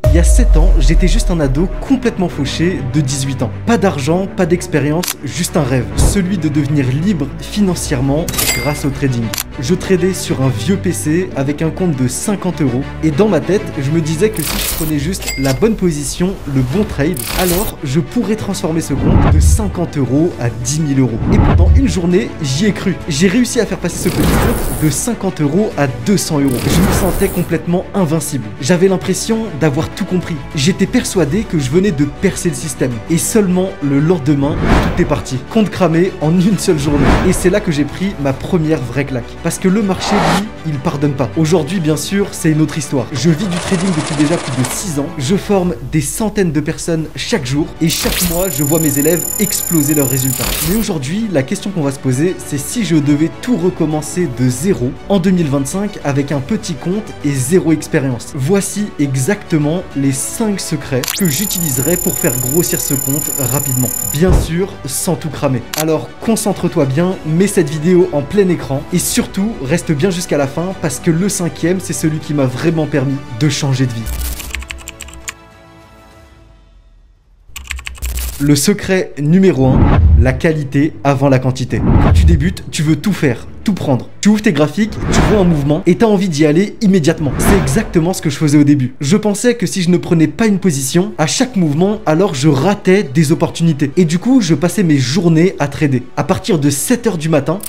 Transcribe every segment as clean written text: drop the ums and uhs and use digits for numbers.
Il y a 7 ans, j'étais juste un ado complètement fauché de 18 ans. Pas d'argent, pas d'expérience, juste un rêve. Celui de devenir libre financièrement grâce au trading. Je tradais sur un vieux PC avec un compte de 50 € et dans ma tête, je me disais que si je prenais juste la bonne position, le bon trade, alors je pourrais transformer ce compte de 50 € à 10 000 €. Et pendant une journée, j'y ai cru. J'ai réussi à faire passer ce petit compte de 50 € à 200 €. Je me sentais complètement invincible. J'avais l'impression d'avoir tout compris. J'étais persuadé que je venais de percer le système. Et seulement le lendemain, tout est parti. Compte cramé en une seule journée. Et c'est là que j'ai pris ma première vraie claque. Parce que le marché, lui, il pardonne pas. Aujourd'hui, bien sûr, c'est une autre histoire. Je vis du trading depuis déjà plus de 6 ans. Je forme des centaines de personnes chaque jour. Et chaque mois, je vois mes élèves exploser leurs résultats. Mais aujourd'hui, la question qu'on va se poser, c'est si je devais tout recommencer de zéro en 2025 avec un petit compte et zéro expérience. Voici exactement les 5 secrets que j'utiliserai pour faire grossir ce compte rapidement. Bien sûr, sans tout cramer. Alors, concentre-toi bien, mets cette vidéo en plein écran et surtout, reste bien jusqu'à la fin parce que le 5e, c'est celui qui m'a vraiment permis de changer de vie. Le secret numéro 1, la qualité avant la quantité. Quand tu débutes, tu veux tout faire, tout prendre. Tu ouvres tes graphiques, tu vois un mouvement et tu as envie d'y aller immédiatement. C'est exactement ce que je faisais au début. Je pensais que si je ne prenais pas une position, à chaque mouvement, alors je ratais des opportunités. Et du coup, je passais mes journées à trader. À partir de 7 h du matin,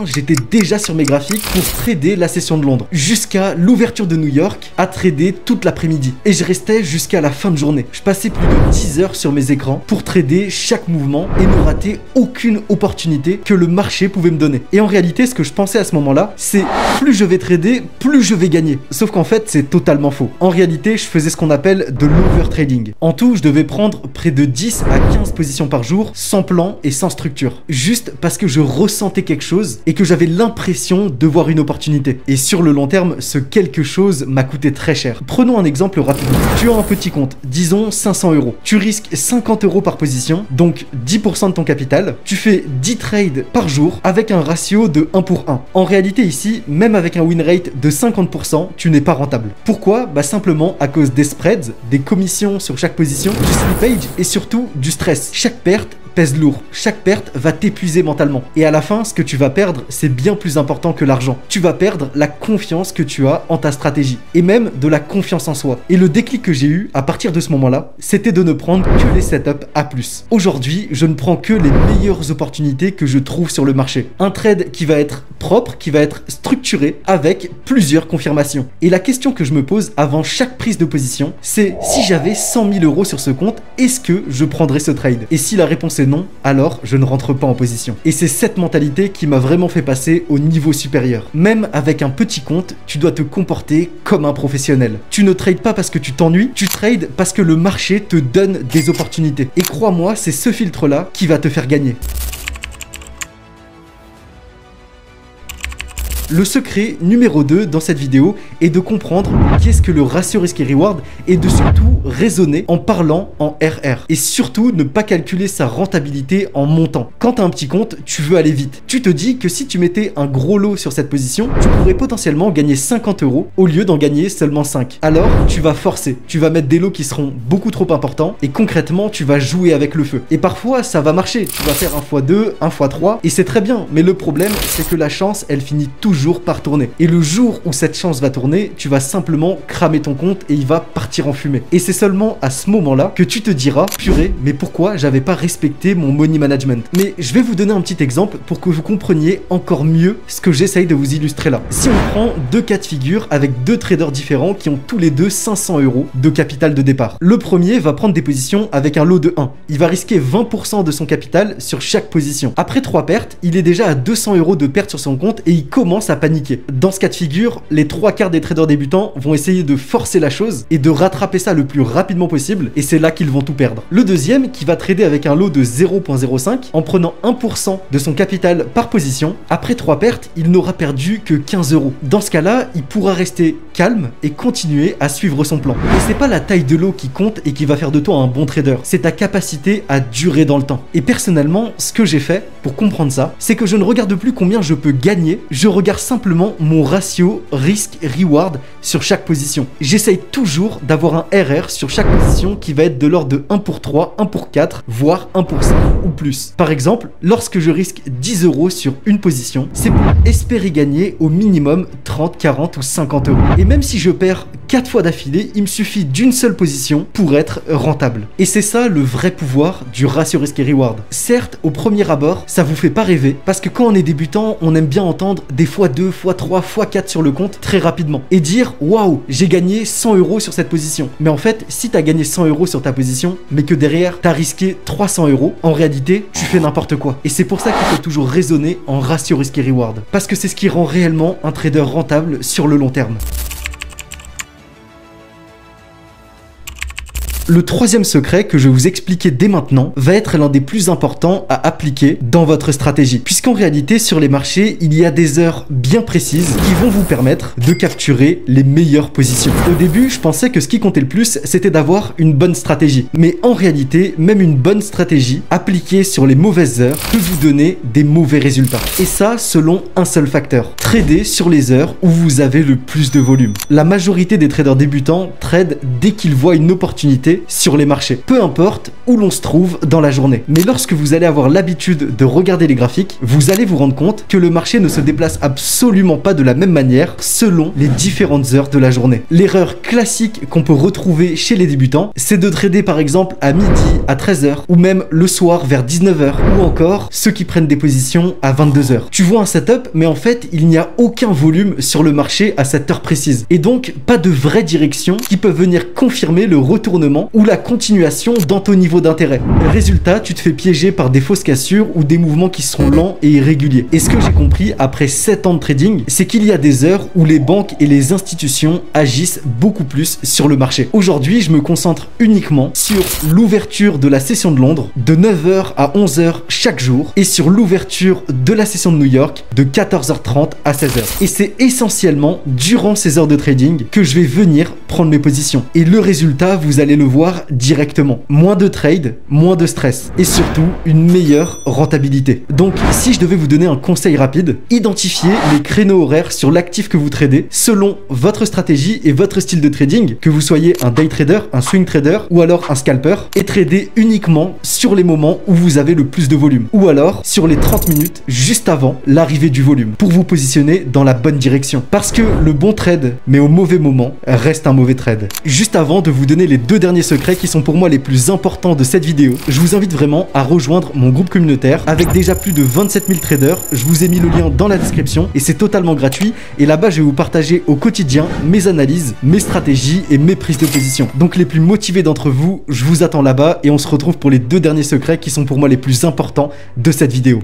j'étais déjà sur mes graphiques pour trader la session de Londres. Jusqu'à l'ouverture de New York, à trader toute l'après-midi. Et je restais jusqu'à la fin de journée. Je passais plus de 10 heures sur mes écrans pour trader chaque mouvement et ne rater aucune opportunité que le marché pouvait me donner. Et en réalité, ce que je pensais à ce moment-là, c'est plus je vais trader, plus je vais gagner. Sauf qu'en fait, c'est totalement faux. En réalité, je faisais ce qu'on appelle de l'overtrading. En tout, je devais prendre près de 10 à 15 positions par jour, sans plan et sans structure. Juste parce que je ressentais quelque chose et que j'avais l'impression de voir une opportunité. Et sur le long terme, ce quelque chose m'a coûté très cher. Prenons un exemple rapide. Tu as un petit compte, disons 500 €. Tu risques 50 € par position, donc 10% de ton capital. Tu fais 10 trades par jour avec un ratio de 1 pour 1. En réalité ici, même avec un win rate de 50%, tu n'es pas rentable. Pourquoi? Bah simplement à cause des spreads, des commissions sur chaque position, du slippage et surtout du stress. Chaque perte pèse lourd. Chaque perte va t'épuiser mentalement. Et à la fin, ce que tu vas perdre, c'est bien plus important que l'argent. Tu vas perdre la confiance que tu as en ta stratégie. Et même de la confiance en soi. Et le déclic que j'ai eu à partir de ce moment-là, c'était de ne prendre que les setups A+. Aujourd'hui, je ne prends que les meilleures opportunités que je trouve sur le marché. Un trade qui va être propre, qui va être structuré avec plusieurs confirmations. Et la question que je me pose avant chaque prise de position, c'est si j'avais 100 000 € sur ce compte, est-ce que je prendrais ce trade? Et si la réponse est non, alors je ne rentre pas en position. Et c'est cette mentalité qui m'a vraiment fait passer au niveau supérieur. Même avec un petit compte, tu dois te comporter comme un professionnel. Tu ne trades pas parce que tu t'ennuies, tu trades parce que le marché te donne des opportunités. Et crois-moi, c'est ce filtre-là qui va te faire gagner. Le secret numéro 2 dans cette vidéo est de comprendre qu'est-ce que le ratio risque et reward et de surtout raisonner en parlant en RR. Et surtout ne pas calculer sa rentabilité en montant. Quand tu as un petit compte, tu veux aller vite. Tu te dis que si tu mettais un gros lot sur cette position, tu pourrais potentiellement gagner 50 € au lieu d'en gagner seulement 5. Alors tu vas forcer, tu vas mettre des lots qui seront beaucoup trop importants et concrètement tu vas jouer avec le feu. Et parfois ça va marcher, tu vas faire 1 x 2, 1 x 3 et c'est très bien. Mais le problème c'est que la chance elle finit toujours par tourner. Et le jour où cette chance va tourner, tu vas simplement cramer ton compte et il va partir en fumée. Et c'est seulement à ce moment-là que tu te diras, purée, mais pourquoi j'avais pas respecté mon money management? Mais je vais vous donner un petit exemple pour que vous compreniez encore mieux ce que j'essaye de vous illustrer là. Si on prend 2 cas de figure avec 2 traders différents qui ont tous les deux 500 € de capital de départ. Le premier va prendre des positions avec un lot de 1. Il va risquer 20% de son capital sur chaque position. Après 3 pertes, il est déjà à 200 € de perte sur son compte et il commence à paniquer. Dans ce cas de figure, les 3/4 des traders débutants vont essayer de forcer la chose et de rattraper ça le plus rapidement possible et c'est là qu'ils vont tout perdre. Le deuxième qui va trader avec un lot de 0.05 en prenant 1% de son capital par position, après 3 pertes, il n'aura perdu que 15 €. Dans ce cas-là, il pourra rester calme et continuer à suivre son plan. Et c'est pas la taille de lot qui compte et qui va faire de toi un bon trader, c'est ta capacité à durer dans le temps. Et personnellement, ce que j'ai fait pour comprendre ça, c'est que je ne regarde plus combien je peux gagner, je regarde regarde simplement mon ratio risque-reward sur chaque position. J'essaye toujours d'avoir un RR sur chaque position qui va être de l'ordre de 1 pour 3, 1 pour 4, voire 1 pour 5 ou plus. Par exemple, lorsque je risque 10 € sur une position, c'est pour espérer gagner au minimum 30, 40 ou 50 €. Et même si je perds 4 fois d'affilée, il me suffit d'une seule position pour être rentable. Et c'est ça le vrai pouvoir du ratio risque et reward. Certes, au premier abord, ça vous fait pas rêver, parce que quand on est débutant, on aime bien entendre des x2, x3, x4 sur le compte très rapidement et dire waouh, j'ai gagné 100 € sur cette position. Mais en fait, si tu as gagné 100 € sur ta position, mais que derrière tu as risqué 300 €, en réalité, tu fais n'importe quoi. Et c'est pour ça qu'il faut toujours raisonner en ratio risque et reward, parce que c'est ce qui rend réellement un trader rentable sur le long terme. Le troisième secret que je vais vous expliquer dès maintenant va être l'un des plus importants à appliquer dans votre stratégie. Puisqu'en réalité, sur les marchés, il y a des heures bien précises qui vont vous permettre de capturer les meilleures positions. Au début, je pensais que ce qui comptait le plus, c'était d'avoir une bonne stratégie. Mais en réalité, même une bonne stratégie appliquée sur les mauvaises heures peut vous donner des mauvais résultats. Et ça, selon un seul facteur. Trader sur les heures où vous avez le plus de volume. La majorité des traders débutants tradent dès qu'ils voient une opportunité sur les marchés, peu importe où l'on se trouve dans la journée. Mais lorsque vous allez avoir l'habitude de regarder les graphiques, vous allez vous rendre compte que le marché ne se déplace absolument pas de la même manière selon les différentes heures de la journée. L'erreur classique qu'on peut retrouver chez les débutants, c'est de trader par exemple à midi, à 13 h ou même le soir vers 19 h, ou encore ceux qui prennent des positions à 22 h. Tu vois un setup, mais en fait il n'y a aucun volume sur le marché à cette heure précise, et donc pas de vraie direction qui peut venir confirmer le retournement ou la continuation dans ton niveau d'intérêt. Résultat, tu te fais piéger par des fausses cassures ou des mouvements qui seront lents et irréguliers. Et ce que j'ai compris après 7 ans de trading, c'est qu'il y a des heures où les banques et les institutions agissent beaucoup plus sur le marché. Aujourd'hui, je me concentre uniquement sur l'ouverture de la session de Londres de 9 h à 11 h chaque jour et sur l'ouverture de la session de New York de 14 h 30 à 16 h. Et c'est essentiellement durant ces heures de trading que je vais venir prendre mes positions. Et le résultat, vous allez le voir directement. Moins de trade, moins de stress et surtout une meilleure rentabilité. Donc si je devais vous donner un conseil rapide, identifiez les créneaux horaires sur l'actif que vous tradez selon votre stratégie et votre style de trading, que vous soyez un day trader, un swing trader ou alors un scalper, et tradez uniquement sur les moments où vous avez le plus de volume ou alors sur les 30 minutes juste avant l'arrivée du volume pour vous positionner dans la bonne direction. Parce que le bon trade mais au mauvais moment reste un mauvais trade. Juste avant de vous donner les deux derniers secrets qui sont pour moi les plus importants de cette vidéo, je vous invite vraiment à rejoindre mon groupe communautaire avec déjà plus de 27 000 traders. Je vous ai mis le lien dans la description et c'est totalement gratuit, et là-bas je vais vous partager au quotidien mes analyses, mes stratégies et mes prises de position. Donc les plus motivés d'entre vous, je vous attends là-bas et on se retrouve pour les deux derniers secrets qui sont pour moi les plus importants de cette vidéo.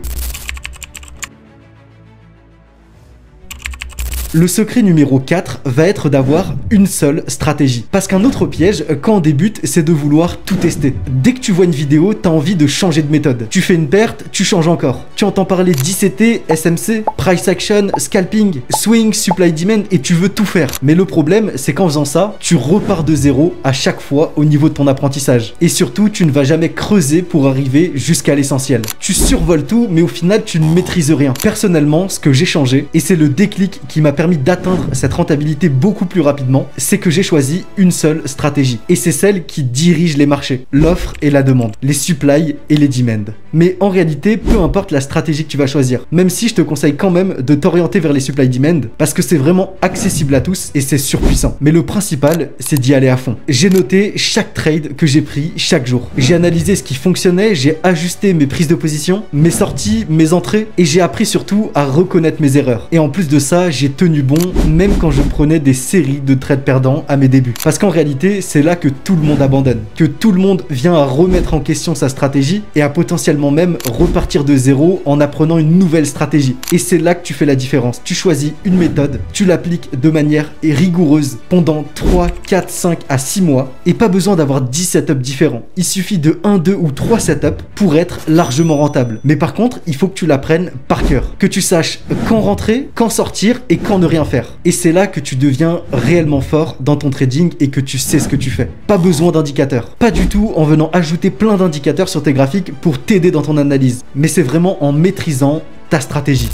Le secret numéro 4 va être d'avoir une seule stratégie. Parce qu'un autre piège, quand on débute, c'est de vouloir tout tester. Dès que tu vois une vidéo, tu as envie de changer de méthode. Tu fais une perte, tu changes encore. Tu entends parler d'ICT, SMC, Price Action, Scalping, Swing, Supply Demand, et tu veux tout faire. Mais le problème, c'est qu'en faisant ça, tu repars de zéro à chaque fois au niveau de ton apprentissage. Et surtout, tu ne vas jamais creuser pour arriver jusqu'à l'essentiel. Tu survoles tout, mais au final, tu ne maîtrises rien. Personnellement, ce que j'ai changé, et c'est le déclic qui m'a permis d'atteindre cette rentabilité beaucoup plus rapidement, c'est que j'ai choisi une seule stratégie. Et c'est celle qui dirige les marchés, l'offre et la demande, les supply et les demand. Mais en réalité, peu importe la stratégie que tu vas choisir, même si je te conseille quand même de t'orienter vers les supply demand, parce que c'est vraiment accessible à tous et c'est surpuissant. Mais le principal, c'est d'y aller à fond. J'ai noté chaque trade que j'ai pris chaque jour. J'ai analysé ce qui fonctionnait, j'ai ajusté mes prises de position, mes sorties, mes entrées, et j'ai appris surtout à reconnaître mes erreurs. Et en plus de ça, j'ai tenu bon même quand je prenais des séries de trades perdants à mes débuts. Parce qu'en réalité, c'est là que tout le monde abandonne, que tout le monde vient à remettre en question sa stratégie et à potentiellement même repartir de zéro en apprenant une nouvelle stratégie. Et c'est là que tu fais la différence. Tu choisis une méthode, tu l'appliques de manière rigoureuse pendant 3, 4, 5 à 6 mois, et pas besoin d'avoir 10 setups différents. Il suffit de 1, 2 ou 3 setups pour être largement rentable. Mais par contre, il faut que tu l'apprennes par cœur, que tu saches quand rentrer, quand sortir et quand ne rien faire. Et c'est là que tu deviens réellement fort dans ton trading et que tu sais ce que tu fais. Pas besoin d'indicateurs. Pas du tout en venant ajouter plein d'indicateurs sur tes graphiques pour t'aider dans ton analyse. Mais c'est vraiment en maîtrisant ta stratégie.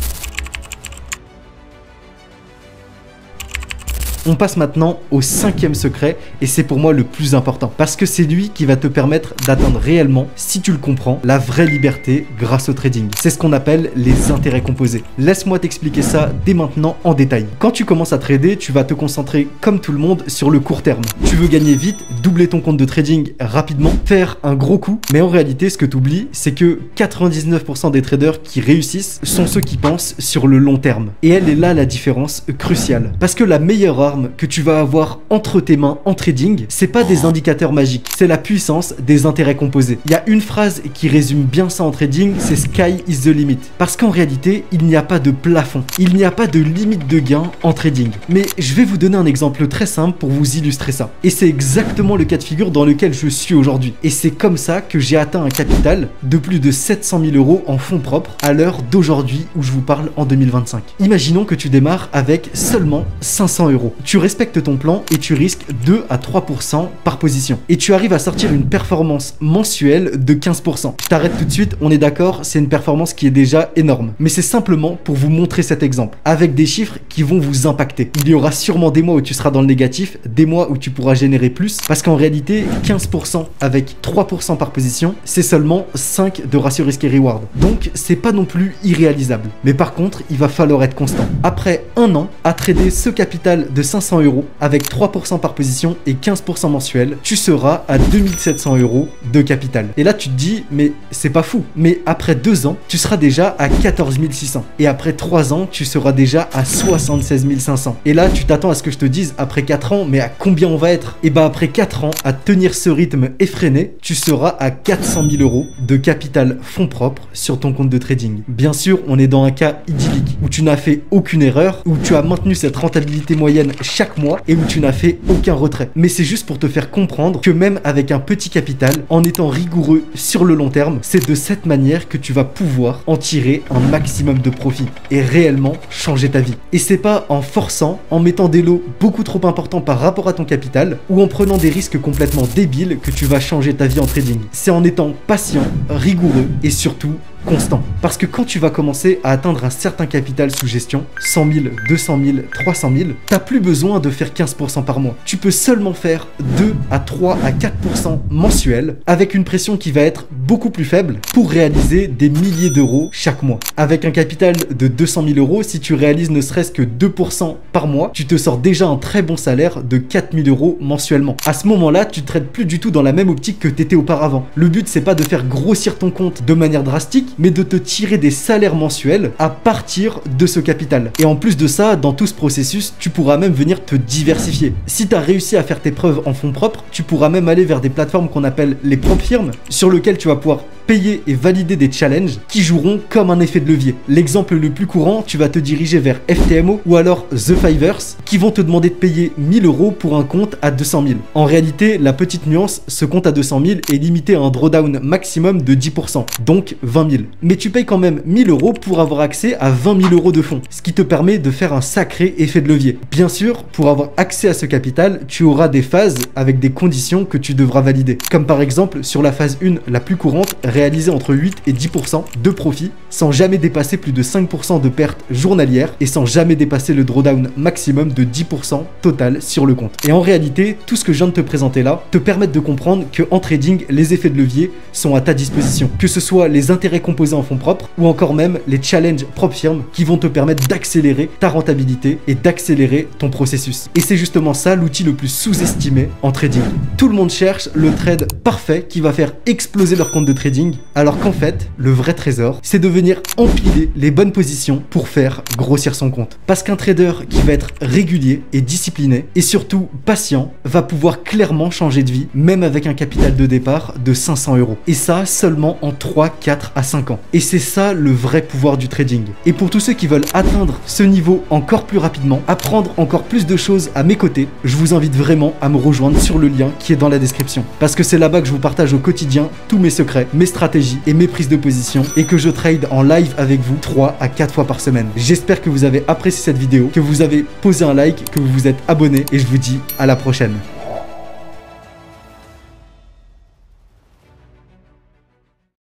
On passe maintenant au 5e secret et c'est pour moi le plus important parce que c'est lui qui va te permettre d'atteindre réellement, si tu le comprends, la vraie liberté grâce au trading. C'est ce qu'on appelle les intérêts composés. Laisse-moi t'expliquer ça dès maintenant en détail. Quand tu commences à trader, tu vas te concentrer comme tout le monde sur le court terme. Tu veux gagner vite, doubler ton compte de trading rapidement, faire un gros coup, mais en réalité ce que tu oublies, c'est que 99% des traders qui réussissent sont ceux qui pensent sur le long terme. Et elle est là la différence cruciale. Parce que la meilleure arme que tu vas avoir entre tes mains en trading, c'est pas des indicateurs magiques, c'est la puissance des intérêts composés. Il y a une phrase qui résume bien ça en trading, c'est Sky is the limit. Parce qu'en réalité, il n'y a pas de plafond, il n'y a pas de limite de gain en trading. Mais je vais vous donner un exemple très simple pour vous illustrer ça. Et c'est exactement le cas de figure dans lequel je suis aujourd'hui. Et c'est comme ça que j'ai atteint un capital de plus de 700 000 € en fonds propres à l'heure d'aujourd'hui où je vous parle en 2025. Imaginons que tu démarres avec seulement 500 €. Tu respectes ton plan et tu risques 2 à 3% par position. Et tu arrives à sortir une performance mensuelle de 15%. Je t'arrête tout de suite, on est d'accord, c'est une performance qui est déjà énorme. Mais c'est simplement pour vous montrer cet exemple, avec des chiffres qui vont vous impacter. Il y aura sûrement des mois où tu seras dans le négatif, des mois où tu pourras générer plus, parce qu'en réalité, 15% avec 3% par position, c'est seulement 5 de ratio risque et reward. Donc, c'est pas non plus irréalisable. Mais par contre, il va falloir être constant. Après un an, à trader ce capital de 500 € avec 3% par position et 15% mensuel, tu seras à 2700 € de capital. Et là, tu te dis, mais c'est pas fou. Mais après 2 ans, tu seras déjà à 14 600. Et après 3 ans, tu seras déjà à 76 500. Et là, tu t'attends à ce que je te dise, après 4 ans, mais à combien on va être? Et bah, après 4 ans, à tenir ce rythme effréné, tu seras à 400 000 € de capital fonds propres sur ton compte de trading. Bien sûr, on est dans un cas idyllique où tu n'as fait aucune erreur, où tu as maintenu cette rentabilité moyenne chaque mois et où tu n'as fait aucun retrait. Mais c'est juste pour te faire comprendre que même avec un petit capital, en étant rigoureux sur le long terme, c'est de cette manière que tu vas pouvoir en tirer un maximum de profit et réellement changer ta vie. Et c'est pas en forçant, en mettant des lots beaucoup trop importants par rapport à ton capital ou en prenant des risques complètement débiles que tu vas changer ta vie en trading. C'est en étant patient, rigoureux et surtout constant. Parce que quand tu vas commencer à atteindre un certain capital sous gestion, 100 000, 200 000, 300 000, t'as plus besoin de faire 15% par mois. Tu peux seulement faire 2 à 3 à 4% mensuel avec une pression qui va être beaucoup plus faible pour réaliser des milliers d'euros chaque mois. Avec un capital de 200 000 €, si tu réalises ne serait-ce que 2% par mois, tu te sors déjà un très bon salaire de 4 000 € mensuellement. À ce moment-là, tu ne trades plus du tout dans la même optique que tu étais auparavant. Le but, c'est pas de faire grossir ton compte de manière drastique, mais de te tirer des salaires mensuels à partir de ce capital. Et en plus de ça, dans tout ce processus, tu pourras même venir te diversifier. Si tu as réussi à faire tes preuves en fonds propres, tu pourras même aller vers des plateformes qu'on appelle les propres firmes, sur lesquelles tu vas pouvoir payer et valider des challenges qui joueront comme un effet de levier. L'exemple le plus courant, tu vas te diriger vers FTMO ou alors The Fivers qui vont te demander de payer 1000 € pour un compte à 200 000. En réalité, la petite nuance, ce compte à 200 000 est limité à un drawdown maximum de 10%, donc 20 000. Mais tu payes quand même 1000 € pour avoir accès à 20 000 € de fonds, ce qui te permet de faire un sacré effet de levier. Bien sûr, pour avoir accès à ce capital, tu auras des phases avec des conditions que tu devras valider. Comme par exemple, sur la phase 1, la plus courante, réaliser entre 8 et 10% de profit sans jamais dépasser plus de 5% de pertes journalières et sans jamais dépasser le drawdown maximum de 10% total sur le compte. Et en réalité, tout ce que je viens de te présenter là te permettent de comprendre que en trading, les effets de levier sont à ta disposition. Que ce soit les intérêts composés en fonds propres ou encore même les challenges propres firmes qui vont te permettre d'accélérer ta rentabilité et d'accélérer ton processus. Et c'est justement ça l'outil le plus sous-estimé en trading. Tout le monde cherche le trade parfait qui va faire exploser leur compte de trading, alors qu'en fait, le vrai trésor, c'est de venir empiler les bonnes positions pour faire grossir son compte. Parce qu'un trader qui va être régulier et discipliné et surtout patient va pouvoir clairement changer de vie, même avec un capital de départ de 500 €. Et ça seulement en 3, 4 à 5 ans. Et c'est ça le vrai pouvoir du trading. Et pour tous ceux qui veulent atteindre ce niveau encore plus rapidement, apprendre encore plus de choses à mes côtés, je vous invite vraiment à me rejoindre sur le lien qui est dans la description. Parce que c'est là-bas que je vous partage au quotidien tous mes secrets, mes stratégies et mes prises de position et que je trade en live avec vous 3 à 4 fois par semaine. J'espère que vous avez apprécié cette vidéo, que vous avez posé un like, que vous vous êtes abonné et je vous dis à la prochaine.